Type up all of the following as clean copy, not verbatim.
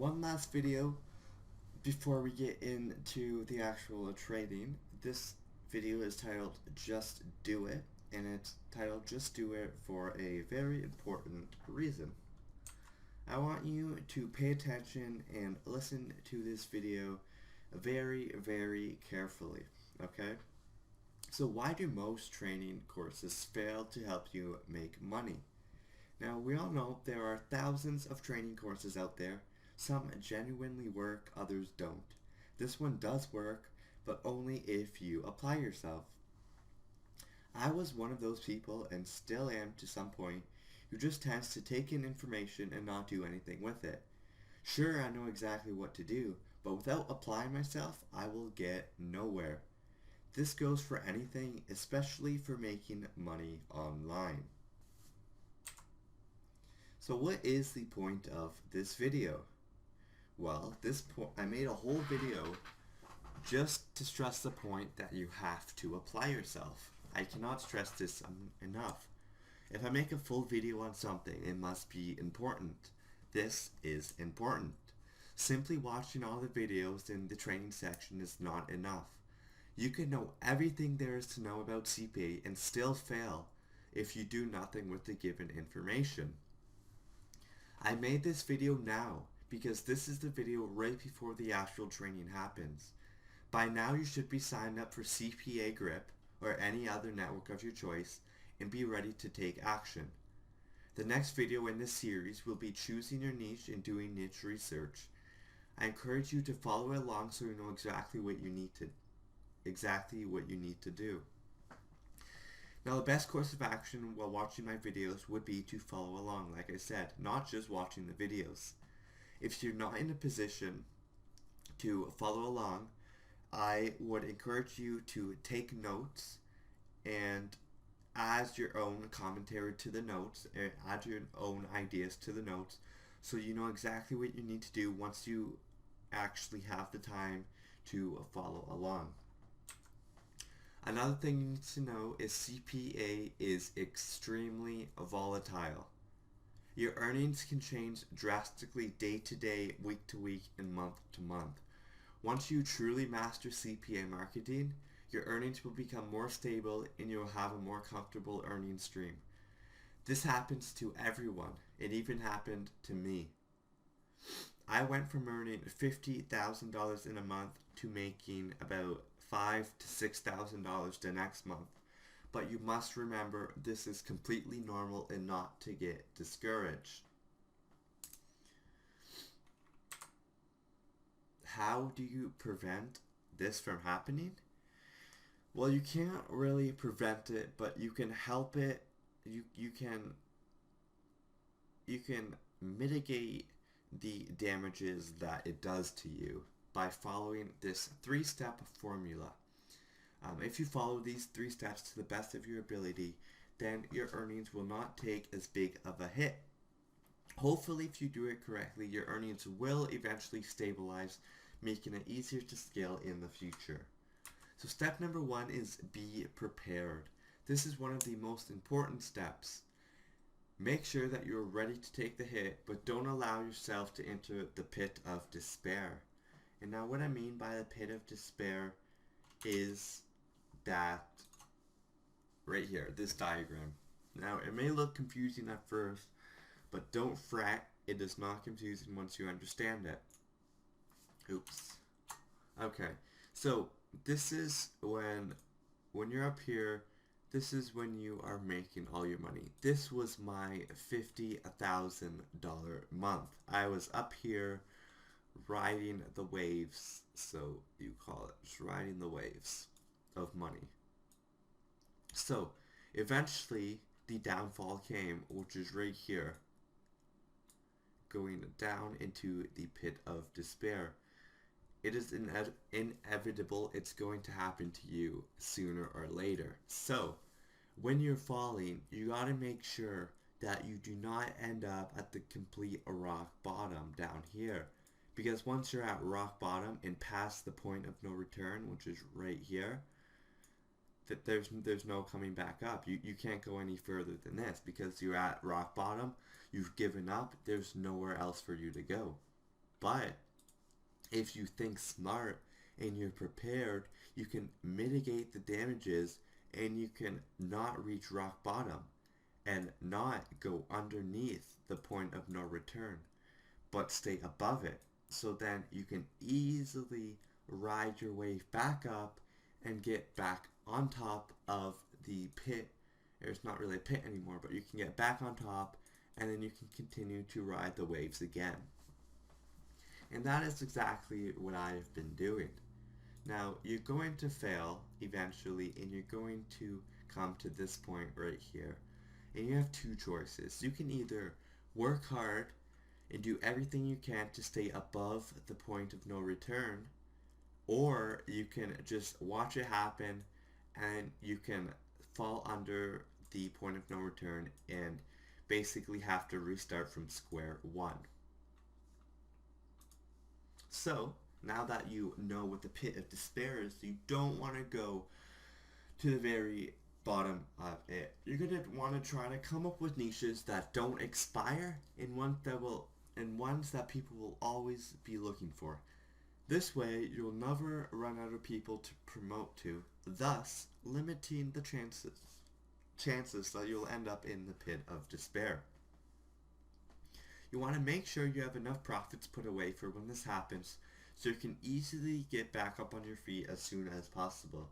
one last video before we get into the actual trading. This video is titled Just Do It, and it's titled Just Do It for a very important reason. I want you to pay attention and listen to this video very, very carefully, okay? So why do most training courses fail to help you make money? Now, we all know there are thousands of training courses out there. Some genuinely work, others don't. This one does work, but only if you apply yourself. I was one of those people, and still am to some point, who just tends to take in information and not do anything with it. Sure, I know exactly what to do, but without applying myself, I will get nowhere. This goes for anything, especially for making money online. So what is the point of this video? Well, I made a whole video just to stress the point that you have to apply yourself. I cannot stress this enough. If I make a full video on something, it must be important. This is important. Simply watching all the videos in the training section is not enough. You can know everything there is to know about CPA and still fail if you do nothing with the given information. I made this video now because this is the video right before the actual training happens. By now you should be signed up for CPA Grip or any other network of your choice and be ready to take action. The next video in this series will be choosing your niche and doing niche research. I encourage you to follow along so you know exactly what you need to do. Now, the best course of action while watching my videos would be to follow along, like I said, not just watching the videos. If you're not in a position to follow along, I would encourage you to take notes and add your own commentary to the notes, and add your own ideas to the notes, so you know exactly what you need to do once you actually have the time to follow along. Another thing you need to know is CPA is extremely volatile. Your earnings can change drastically day to day, week to week, and month to month. Once you truly master CPA marketing, your earnings will become more stable and you will have a more comfortable earning stream. This happens to everyone. It even happened to me. I went from earning $50,000 in a month to making about $5,000 to $6,000 the next month. But you must remember, this is completely normal and not to get discouraged. How do you prevent this from happening? Well, you can't really prevent it, but you can help it. You can mitigate the damages that it does to you by following this 3-step formula. If you follow these 3 steps to the best of your ability, then your earnings will not take as big of a hit. Hopefully, if you do it correctly, your earnings will eventually stabilize, making it easier to scale in the future. So step number 1 is be prepared. This is one of the most important steps. Make sure that you're ready to take the hit, but don't allow yourself to enter the pit of despair. And now what I mean by the pit of despair is that right here, this diagram. Now, it may look confusing at first, but don't fret, it is not confusing once you understand it. Oops. Okay, so this is when you're up here, this is when you are making all your money. This was my $50,000 month. I was up here riding the waves, so you call it, just riding the waves of money. So eventually the downfall came, which is right here, going down into the pit of despair. It is inevitable. It's going to happen to you sooner or later. So when you're falling, you got to make sure that you do not end up at the complete rock bottom down here. Because once you're at rock bottom and past the point of no return, which is right here, that there's no coming back up. You can't go any further than this because you're at rock bottom. You've given up. There's nowhere else for you to go. But if you think smart and you're prepared, you can mitigate the damages and you can not reach rock bottom and not go underneath the point of no return, but stay above it. So then you can easily ride your wave back up and get back on top of the pit. There's not really a pit anymore, but you can get back on top and then you can continue to ride the waves again. And that is exactly what I've been doing. Now, you're going to fail eventually and you're going to come to this point right here. And you have two choices. You can either work hard and do everything you can to stay above the point of no return, or you can just watch it happen and you can fall under the point of no return and basically have to restart from square one. So, now that you know what the pit of despair is, you don't want to go to the very bottom of it. You're going to want to try to come up with niches that don't expire and ones that people will always be looking for. This way, you'll never run out of people to promote to, thus limiting the chances that you'll end up in the pit of despair. You want to make sure you have enough profits put away for when this happens so you can easily get back up on your feet as soon as possible.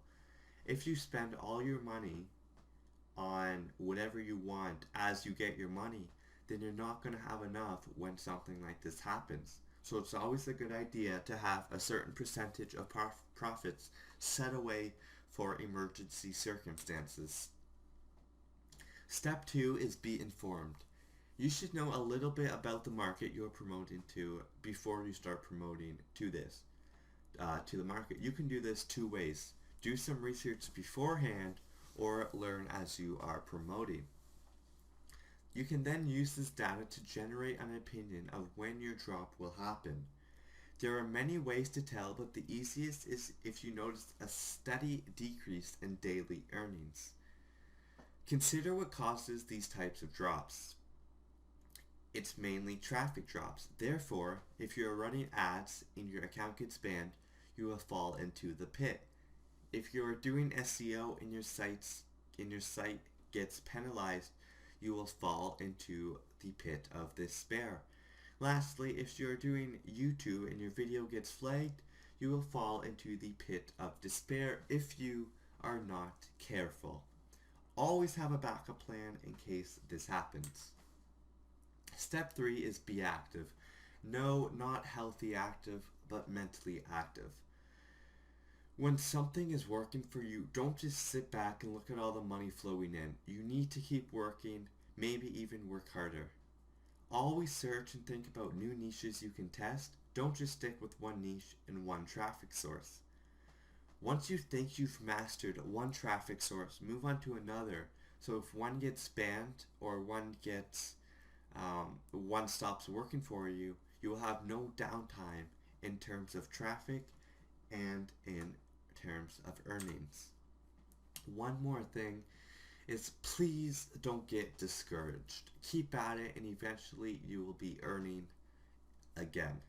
If you spend all your money on whatever you want as you get your money, then you're not going to have enough when something like this happens. So it's always a good idea to have a certain percentage of profits set away for emergency circumstances. Step 2 is be informed. You should know a little bit about the market you're promoting to before you start promoting to the market. You can do this two ways. Do some research beforehand or learn as you are promoting. You can then use this data to generate an opinion of when your drop will happen. There are many ways to tell, but the easiest is if you notice a steady decrease in daily earnings. Consider what causes these types of drops. It's mainly traffic drops. Therefore, if you are running ads and your account gets banned, you will fall into the pit. If you are doing SEO and your site gets penalized, you will fall into the pit of despair. Lastly, if you're doing YouTube and your video gets flagged, you will fall into the pit of despair if you are not careful. Always have a backup plan in case this happens. Step 3 is be active. No, not healthy active, but mentally active. When something is working for you, don't just sit back and look at all the money flowing in. You need to keep working, maybe even work harder. Always search and think about new niches you can test. Don't just stick with one niche and one traffic source. Once you think you've mastered one traffic source, move on to another. So if one gets banned or one stops working for you, you will have no downtime in terms of traffic and in terms of earnings. One more thing is please don't get discouraged. Keep at it and eventually you will be earning again.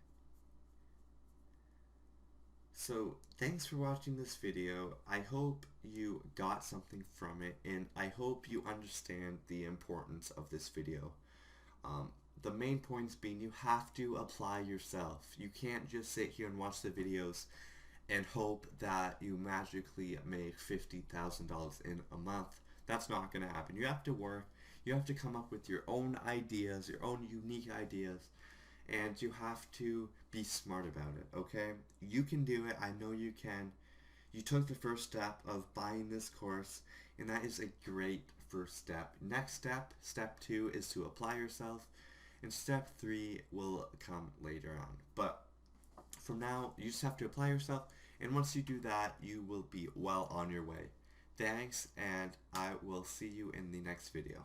So thanks for watching this video. I hope you got something from it and I hope you understand the importance of this video. The main points being you have to apply yourself. You can't just sit here and watch the videos and hope that you magically make $50,000 in a month. That's not going to happen. You have to work. You have to come up with your own ideas, your own unique ideas, and you have to be smart about it, okay? You can do it. I know you can. You took the first step of buying this course, and that is a great first step. Next step, step 2, is to apply yourself, and step 3 will come later on. But for now, you just have to apply yourself, and once you do that, you will be well on your way. Thanks, and I will see you in the next video.